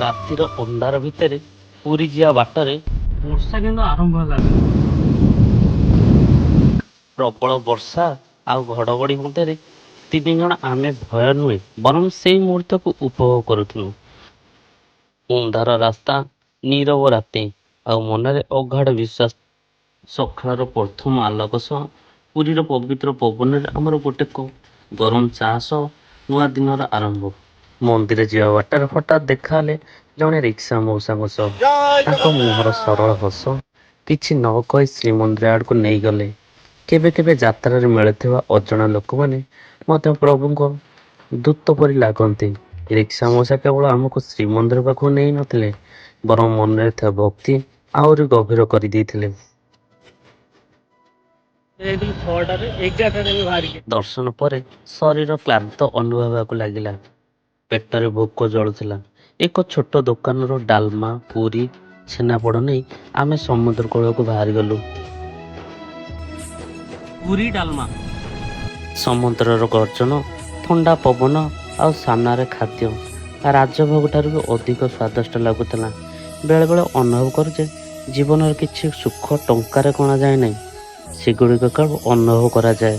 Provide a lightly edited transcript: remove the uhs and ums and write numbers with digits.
ରାତିର ଅନ୍ଧାର ଭିତରେ ପୁରୀ ଯିବା ବାଟରେ ବର୍ଷା କିନ୍ତୁ ଆରମ୍ଭ ହେଲା। ପ୍ରବଳ ବର୍ଷା ଆଉ ଘଡ଼ଘଡ଼ି ମଧ୍ୟରେ ତିନି ଜଣ ଆମେ ଭୟ ନୁହେଁ ବରଂ ସେଇ ମୁହୂର୍ତ୍ତକୁ ଉପଭୋଗ କରୁଥିଲୁ। ଅନ୍ଧାର ରାସ୍ତା, ନୀରବ ରାତି ଆଉ ମନରେ ଅଗାଢ଼ ବିଶ୍ୱାସ। ସକାଳର ପ୍ରଥମ ଆଲୋକ ସହ ପୁରୀର ପବିତ୍ର ପବନରେ ଆମର ଗୋଟେ କପ୍ ଗରମ ଚା ସହ ନୂଆ ଦିନର ଆରମ୍ଭ। ମନ୍ଦିର ଯିବା ବାଟରେ ହଠାତ୍ ଦେଖାହେଲେ ଜଣେ ରିକ୍ସା ମଉସାଙ୍କ ସହ। ତାଙ୍କ ମୁହଁର ସରଳ ହସ କିଛି ନ କହି ଶ୍ରୀମନ୍ଦିର ଆଡ଼କୁ ନେଇଗଲେ। କେବେ କେବେ ଯାତ୍ରାରେ ମିଳୁଥିବା ଅଜଣା ଲୋକମାନେ ମଧ୍ୟ ପ୍ରଭୁଙ୍କ ଦୂତ ପରି ଲାଗନ୍ତି। ରିକ୍ସା ମଉସା କେବଳ ଆମକୁ ଶ୍ରୀମନ୍ଦିର ପାଖକୁ ନେଇ ନଥିଲେ ବରଂ ମନରେ ଥିବା ଭକ୍ତି ଆହୁରି ଗଭୀର କରିଦେଇଥିଲେ। ଦର୍ଶନ ପରେ ଶରୀର କ୍ଳାନ୍ତ ଅନୁଭବ ହେବାକୁ ଲାଗିଲା। ପେଟରେ ଭୋକ ଜଳୁଥିଲା। ଏକ ଛୋଟ ଦୋକାନରୁ ଡାଲମା, ପୁରୀ, ଛେନାପୋଡ଼ ନେଇ ଆମେ ସମୁଦ୍ର କୂଳକୁ ବାହାରିଗଲୁ। ପୁରୀ ଡାଲମା, ସମୁଦ୍ରର ଗର୍ଜନ, ଥଣ୍ଡା ପବନ ଆଉ ସାମ୍ନାରେ ଖାଦ୍ୟ ରାଜଭୋଗ ଠାରୁ ବି ଅଧିକ ସ୍ୱାଦିଷ୍ଟ ଲାଗୁଥିଲା। ବେଳେବେଳେ ଅନୁଭବ କରୁ ଯେ ଜୀବନର କିଛି ସୁଖ ଟଙ୍କାରେ କିଣାଯାଏ ନାହିଁ, ସେଗୁଡ଼ିକ କେବଳ ଅନୁଭବ କରାଯାଏ।